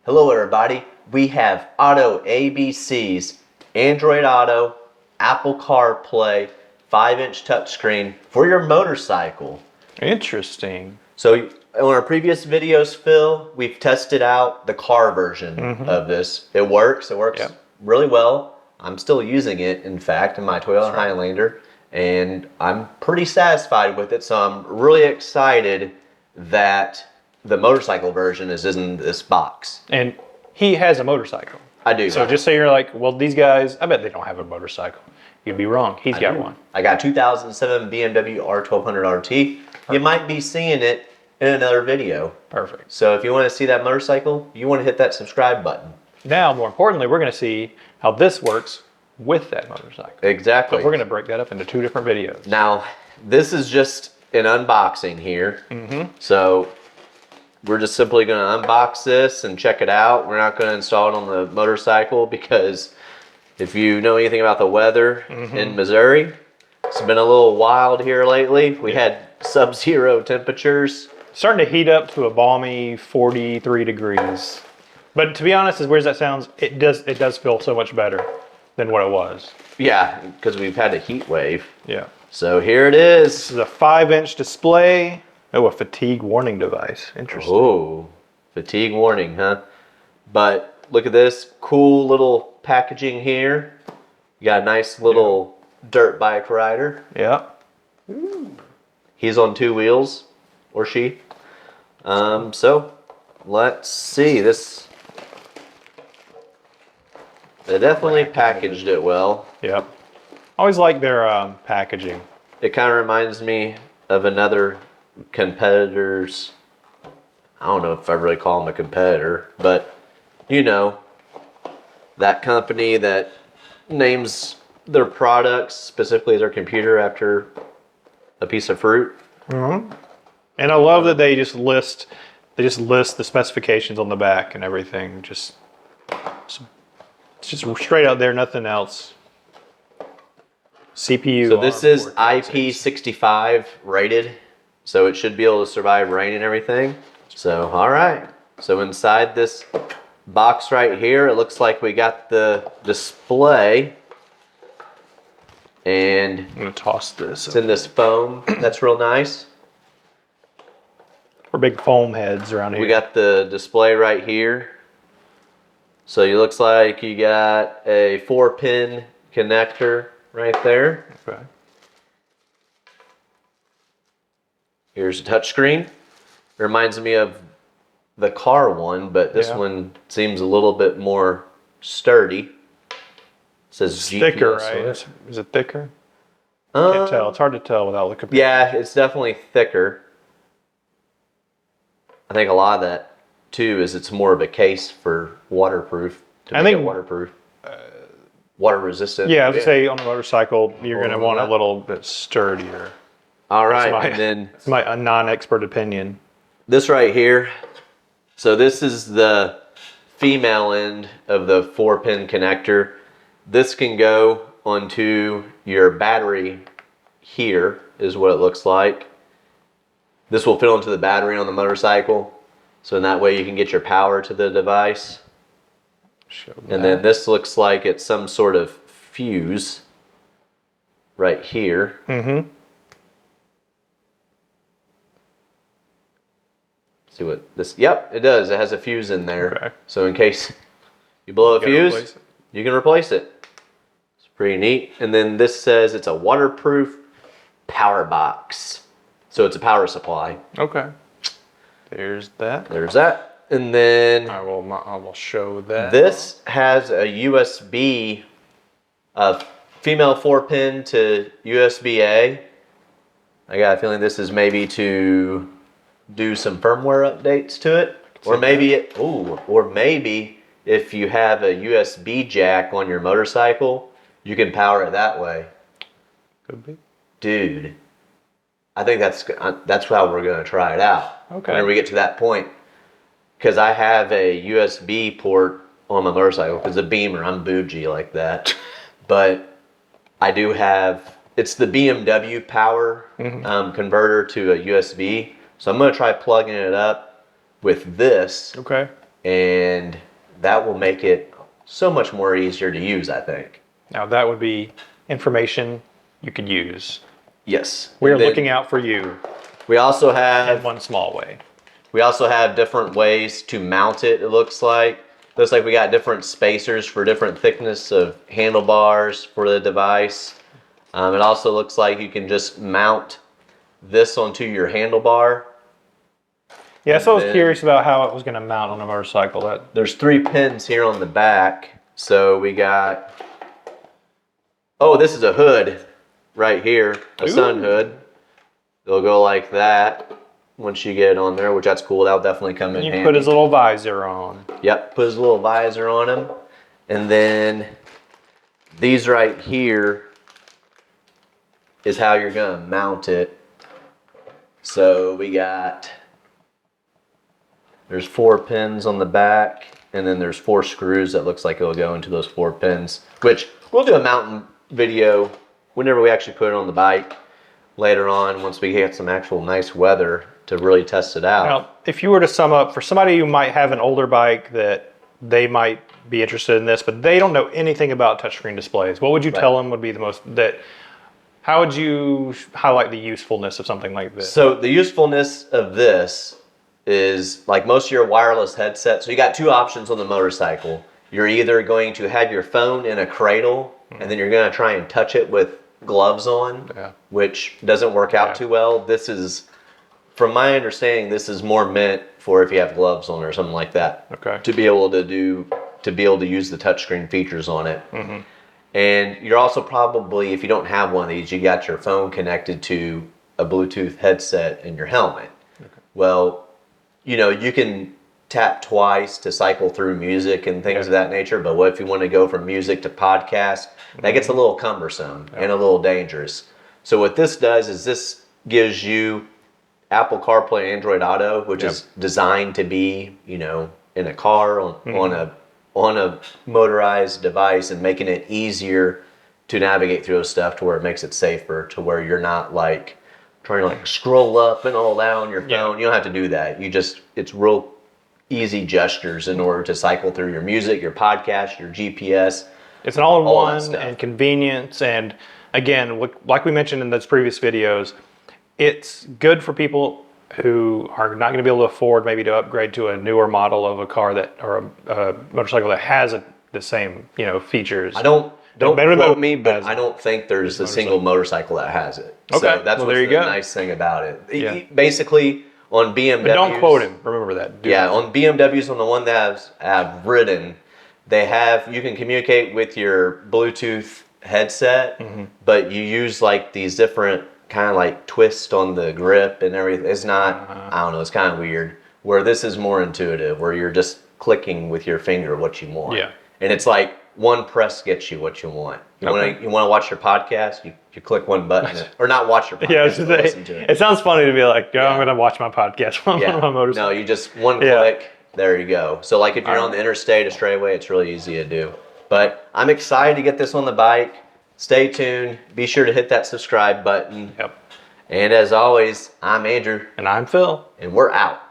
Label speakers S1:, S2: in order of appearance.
S1: Hello everybody, we have Auto ABC's Android Auto, Apple CarPlay, 5-inch touchscreen for your motorcycle.
S2: Interesting.
S1: So on our previous videos, Phil, we've tested out the car version of this. It works really well. I'm still using it, in fact, in my Toyota Highlander, and I'm pretty satisfied with it, so I'm really excited that the motorcycle version is in this box.
S2: And he has a motorcycle.
S1: I do.
S2: So just say you're like, well, these guys, I bet they don't have a motorcycle. You'd be wrong. He's got one.
S1: I got a 2007 BMW R1200 RT. You might be seeing it in another video.
S2: Perfect.
S1: So if you want to see that motorcycle, you want to hit that subscribe button.
S2: Now, more importantly, we're going to see how this works with that motorcycle.
S1: Exactly.
S2: But we're going to break that up into 2 different videos.
S1: Now, this is just an unboxing here. So we're just simply going to unbox this and check it out. We're not going to install it on the motorcycle because if you know anything about the weather in Missouri, it's been a little wild here lately. We had sub-zero temperatures.
S2: Starting to heat up to a balmy 43 degrees. But to be honest, as weird as that sounds, it does feel so much better than what it was.
S1: Yeah, because we've had a heat wave.
S2: Yeah.
S1: So here it is.
S2: This is a 5-inch display. Oh, a fatigue warning device. Interesting.
S1: Oh, fatigue warning, huh? But look at this cool little packaging here. You got a nice little dirt bike rider.
S2: Yeah.
S1: He's on 2 wheels, or she. So let's see this. They definitely packaged it well.
S2: Yep. I always like their packaging.
S1: It kind of reminds me of another competitor's. I don't know if I really call them a competitor, but you know, that company that names their products, specifically their computer, after a piece of fruit.
S2: And I love that they just list the specifications on the back and everything. It's just straight out there, nothing else. CPU.
S1: So this is IP65 rated, so it should be able to survive rain and everything. So all right. So inside this box right here, it looks like we got the display, and
S2: I'm gonna toss this.
S1: it's in this foam. That's real nice.
S2: We're big foam heads around here.
S1: We got the display right here. So it looks like you got a 4-pin connector right there.
S2: Okay.
S1: Here's a touchscreen. Reminds me of the car one, but this one seems a little bit more sturdy. It says
S2: It's
S1: GPS
S2: thicker,
S1: on
S2: right?
S1: it.
S2: Is it thicker? Can't tell. It's hard to tell without looking.
S1: Yeah, it's definitely thicker. I think a lot of that too is it's more of a case for waterproof. To make it waterproof, water resistant.
S2: Yeah, I would say on a motorcycle you're going to want a little bit sturdier.
S1: All right, and then
S2: It's my non-expert opinion.
S1: this right here. So this is the female end of the 4-pin connector. This can go onto your battery here, is what it looks like. This will fit onto the battery on the motorcycle. So in that way you can get your power to the device. And then this looks like it's some sort of fuse right here. See what this, yep, it does. It has a fuse in there.
S2: Okay.
S1: So in case you blow a fuse, you can replace it. It's pretty neat. And then this says it's a waterproof power box. So it's a power supply.
S2: Okay. There's that.
S1: There's that. And then
S2: I will show that.
S1: this has a USB, female 4-pin to USB-A. I got a feeling this is maybe to do some firmware updates to it, or maybe or maybe if you have a USB jack on your motorcycle, you can power it that way.
S2: Could be.
S1: Dude, I think that's how we're gonna try it out.
S2: Okay.
S1: Whenever we get to that point, because I have a USB port on my motorcycle. Because the Beamer, I'm bougie like that, but I do have. It's the BMW power converter to a USB. So I'm going to try plugging it up with this.
S2: Okay.
S1: and that will make it so much more easier to use, I think.
S2: Now that would be information you could use.
S1: Yes.
S2: We are
S1: And then
S2: looking out for you
S1: We also
S2: in
S1: have
S2: one small way.
S1: different ways to mount it. It looks like we got different spacers for different thickness of handlebars for the device. It also looks like you can just mount this onto your handlebar.
S2: Yeah, so I was
S1: then-
S2: curious about how it was going to mount on a motorcycle.
S1: There's 3 pins here on the back. So we got, oh, this is a hood right here, a sun hood. It'll go like that once you get it on there, which that's cool. That'll definitely come in
S2: You
S1: handy.
S2: put his little visor on.
S1: Yep, put his little visor on him. And then these right here is how you're gonna mount it. So we got, there's 4 pins on the back, and then there's 4 screws that looks like it'll go into those 4 pins, which we'll do a mounting video whenever we actually put it on the bike later on, once we get some actual nice weather to really test it out.
S2: Now, if you were to sum up for somebody who might have an older bike that they might be interested in this, but they don't know anything about touchscreen displays, what would you tell them would be the most, how would you highlight the usefulness of something like this?
S1: So the usefulness of this is like most of your wireless headsets. So you got 2 options on the motorcycle. You're either going to have your phone in a cradle and then you're going to try and touch it with gloves on, which doesn't work out too well. This is, from my understanding, this is more meant for if you have gloves on or something like that.
S2: Okay.
S1: To be able to use the touchscreen features on it. Mm-hmm. And you're also probably, if you don't have one of these, you got your phone connected to a Bluetooth headset in your helmet. Okay. Well, you can tap twice to cycle through music and things of that nature, but what if you want to go from music to podcast? That gets a little cumbersome and a little dangerous. So what this does is this gives you Apple CarPlay and Android Auto, which is designed to be, in a car on a motorized device, and making it easier to navigate through those stuff to where it makes it safer, to where you're not like trying to scroll up and all that on your phone. You don't have to do that. It's real easy gestures in order to cycle through your music, your podcast, your GPS.
S2: It's an all-in-one and convenience. And again, like we mentioned in those previous videos, it's good for people who are not going to be able to afford maybe to upgrade to a newer model of a car or a motorcycle that has the same features.
S1: Don't quote me, but I don't think there's a single motorcycle that has it.
S2: Okay,
S1: so that's what's the nice thing about it.
S2: Yeah.
S1: Basically, on BMWs,
S2: but don't quote him. Remember that.
S1: On BMWs, on the one that I've ridden, you can communicate with your Bluetooth headset, but you use like these different kind of like twists on the grip and everything. It's not, I don't know, it's kind of weird. Where this is more intuitive, where you're just clicking with your finger what you want.
S2: Yeah.
S1: And it's like one press gets you what you want. You want to watch your podcast, you click one button, or not watch your podcast, but listen to it.
S2: It sounds funny to be like, I'm going to watch my podcast on my motorcycle.
S1: No, you just one click, there you go. So like if you're on the interstate, a straightaway, it's really easy to do. But I'm excited to get this on the bike. Stay tuned. Be sure to hit that subscribe button.
S2: Yep.
S1: And as always, I'm Andrew.
S2: And I'm Phil.
S1: And we're out.